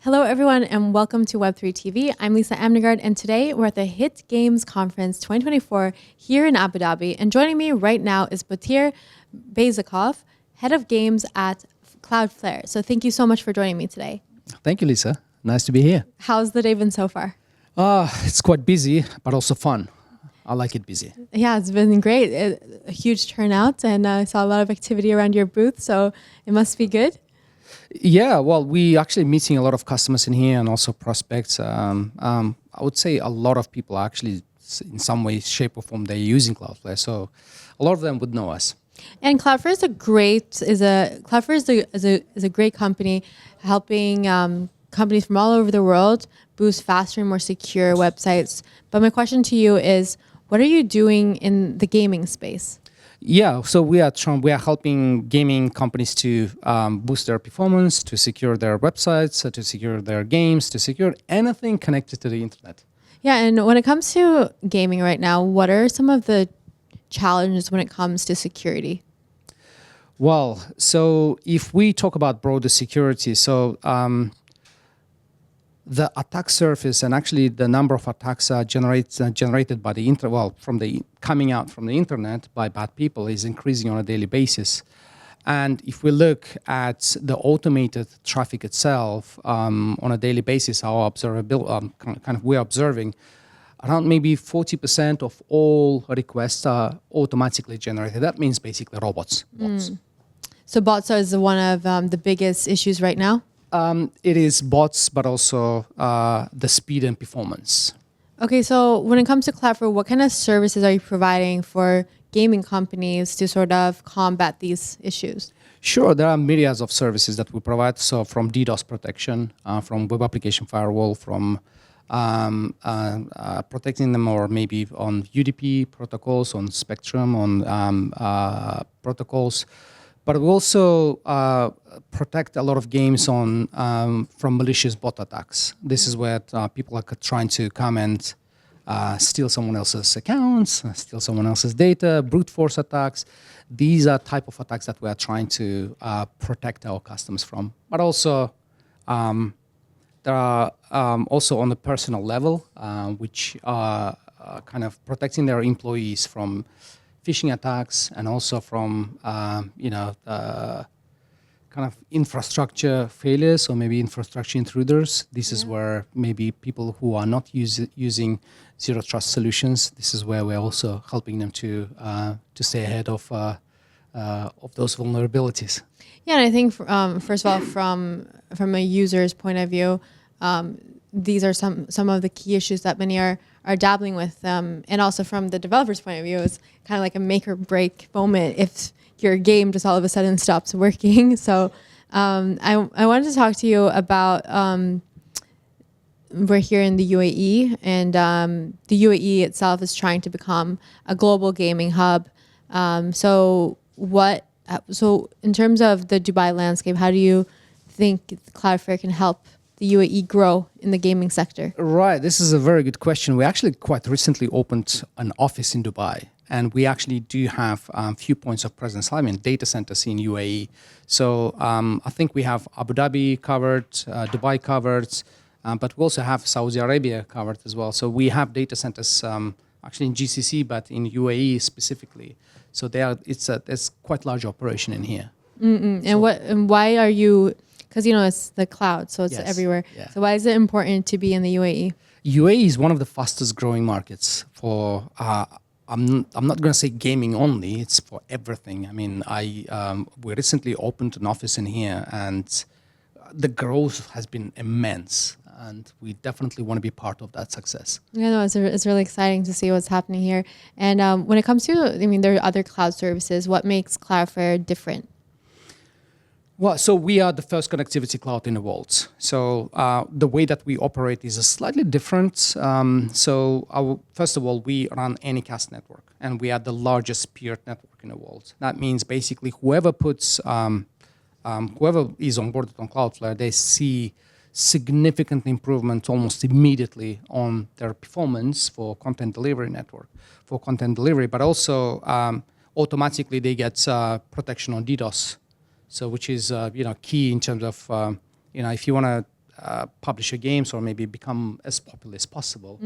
Hello, everyone, and welcome to Web3 TV. I'm Lisa Amnegard, and today we're at the Hit Games Conference 2024 here in Abu Dhabi. And joining me right now is Botir Bayzakov, Head of Games at Cloudflare. So thank you so much for joining me today. Thank you, Lisa. Nice to be here. How's the day been so far? It's quite busy, but also fun. I like it busy. Yeah, it's been great. A huge turnout, and I saw a lot of activity around your booth, so it must be good. Yeah, well, we actually meeting a lot of customers in here and also prospects. I would say a lot of people are actually, in some way, shape or form, they're using Cloudflare. So a lot of them would know us. And Cloudflare is a great company, helping companies from all over the world boost faster and more secure websites. But my question to you is, what are you doing in the gaming space? Yeah, so we are helping gaming companies to boost their performance, to secure their websites, to secure their games, to secure anything connected to the internet. Yeah, and when it comes to gaming right now, what are some of the challenges when it comes to security? Well, so if we talk about broader security, so the attack surface and actually the number of attacks generated by the coming out from the internet by bad people is increasing on a daily basis. And if we look at the automated traffic itself on a daily basis, our we're observing around maybe 40% of all requests are automatically generated. That means basically bots. So bots is one of the biggest issues right now? It is bots, but also the speed and performance. Okay, so when it comes to Cloudflare, what kind of services are you providing for gaming companies to sort of combat these issues? Sure, there are myriads of services that we provide. So from DDoS protection, from web application firewall, from protecting them or maybe on UDP protocols, on Spectrum, on protocols. But we also protect a lot of games from malicious bot attacks. This is where people are trying to come and steal someone else's accounts, steal someone else's data, brute force attacks. These are type of attacks that we are trying to protect our customers from. But also, there are also on the personal level, which are kind of protecting their employees from phishing attacks and also from kind of infrastructure failures or maybe infrastructure intruders. This is where maybe people who are not using zero trust solutions. This is where we're also helping them to stay ahead of those vulnerabilities. Yeah, and I think first of all, from a user's point of view, these are some of the key issues that many are dabbling with, and also from the developer's point of view, it's kind of like a make or break moment if your game just all of a sudden stops working. So I wanted to talk to you about, we're here in the UAE, and the UAE itself is trying to become a global gaming hub. So in terms of the Dubai landscape, how do you think Cloudflare can help the UAE grow in the gaming sector? Right, this is a very good question. We actually quite recently opened an office in Dubai, and we actually do have a few points of presence, data centers in UAE. So I think we have Abu Dhabi covered, Dubai covered, but we also have Saudi Arabia covered as well. So we have data centers actually in GCC, but in UAE specifically. So it's quite large operation in here. And why are you? Because it's the cloud, so it's everywhere. Yeah. So why is it important to be in the UAE? UAE is one of the fastest growing markets for, I'm not going to say gaming only, it's for everything. I mean, we recently opened an office in here and the growth has been immense. And we definitely want to be part of that success. Yeah, no, it's really exciting to see what's happening here. And when it comes to, there are other cloud services. What makes Cloudflare different? Well, so we are the first connectivity cloud in the world. So the way that we operate is slightly different. First of all, we run Anycast network, and we are the largest peer network in the world. That means basically whoever is onboarded on Cloudflare, they see significant improvement almost immediately on their performance for content delivery network, but also automatically they get protection on DDoS. So which is key in terms of if you want to publish your games or maybe become as popular as possible.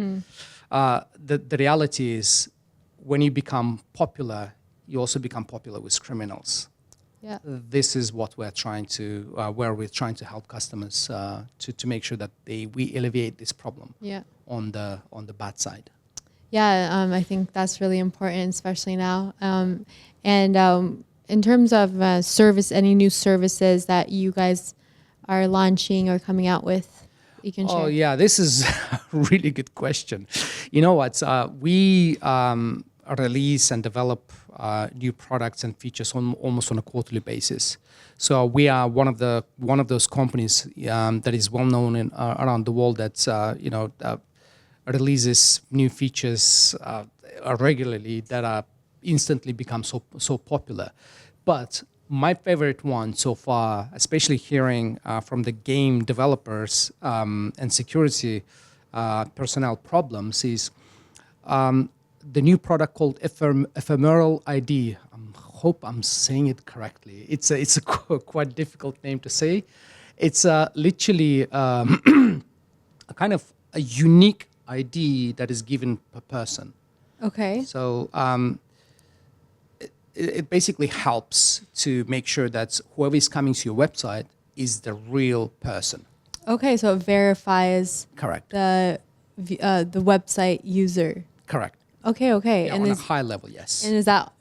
The reality is, when you become popular, you also become popular with criminals. Yeah. This is what we're trying to, where we're trying to help customers to make sure that we alleviate this problem on the bad side. Yeah, I think that's really important, especially now. In terms of any new services that you guys are launching or coming out with, you can share. Oh yeah, this is a really good question. You know what? We release and develop new products and features almost on a quarterly basis. So we are one of those companies that is well known around the world that releases new features regularly that are instantly become so popular. But my favorite one so far, especially hearing from the game developers and security personnel problems, is the new product called Ephemeral ID. I hope I'm saying it correctly. It's a quite difficult name to say. It's literally a kind of a unique ID that is given per person. Okay. So it basically helps to make sure that whoever is coming to your website is the real person. Okay, so it verifies Correct. the website user. Correct. Okay. Yeah, And on a high level, yes. And is that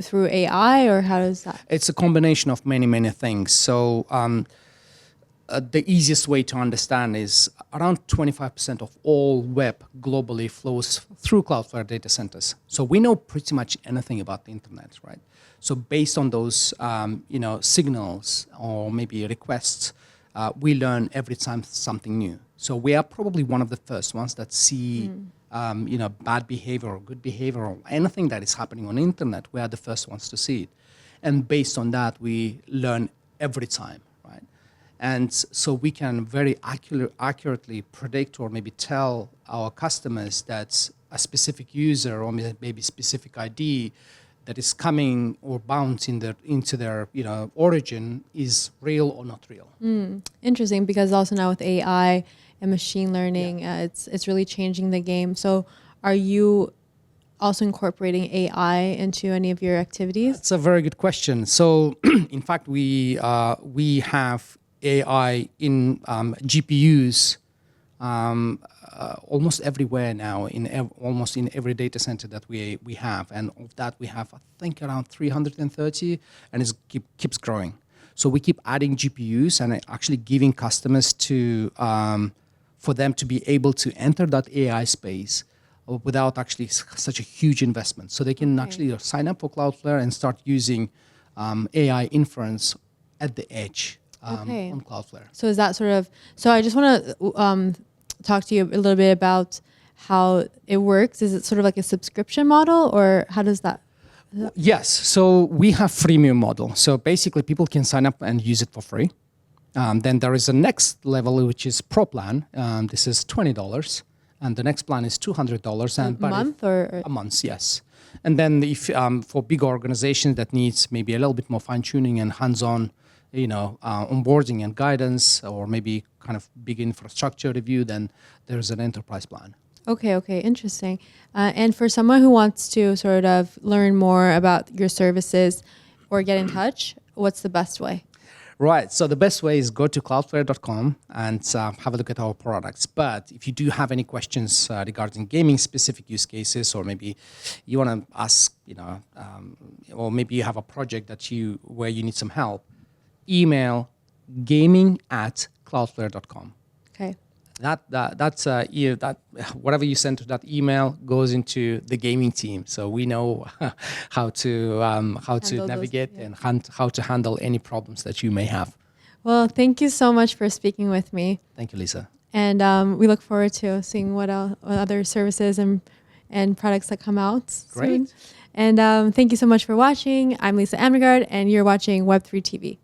through AI or how does that? It's a combination of many things. So the easiest way to understand is around 25% of all web globally flows through Cloudflare data centers. So we know pretty much anything about the internet, right? So based on those, signals or maybe requests, we learn every time something new. So we are probably one of the first ones that see, bad behavior or good behavior or anything that is happening on the internet. We are the first ones to see it. And based on that, we learn every time. And so we can very accurately predict or maybe tell our customers that a specific user or maybe specific ID that is coming or bound into their origin is real or not real. Interesting, because also now with AI and machine learning, it's really changing the game. So are you also incorporating AI into any of your activities? That's a very good question. So in fact, we have AI in GPUs almost everywhere now, almost in every data center that we have. And of that, we have, I think, around 330, and it keeps growing. So we keep adding GPUs and actually giving customers for them to be able to enter that AI space without actually such a huge investment. So they can actually sign up for Cloudflare and start using AI inference at the edge. On Cloudflare. So is that so I just want to talk to you a little bit about how it works. Is it sort of like a subscription model, or how does that? Yes, so we have freemium model. So basically people can sign up and use it for free. Then there is a next level, which is Pro plan. This is $20. And the next plan is $200. A month or? A month, yes. And then if for big organizations that needs maybe a little bit more fine tuning and hands-on, onboarding and guidance, or maybe kind of big infrastructure review, then there's an enterprise plan. Okay, interesting. And for someone who wants to sort of learn more about your services or get in touch, what's the best way? Right, so the best way is go to cloudflare.com and have a look at our products. But if you do have any questions regarding gaming specific use cases, or maybe you want to ask, or maybe you have a project where you need some help, email gaming@cloudflare.com. Okay. That's whatever you send to that email goes into the gaming team, so we know how to navigate and how to handle any problems that you may have. Well, thank you so much for speaking with me. Thank you, Lisa. And we look forward to seeing what other services and products that come out soon. Great. And thank you so much for watching. I'm Lisa Amnegard, and you're watching Web3 TV.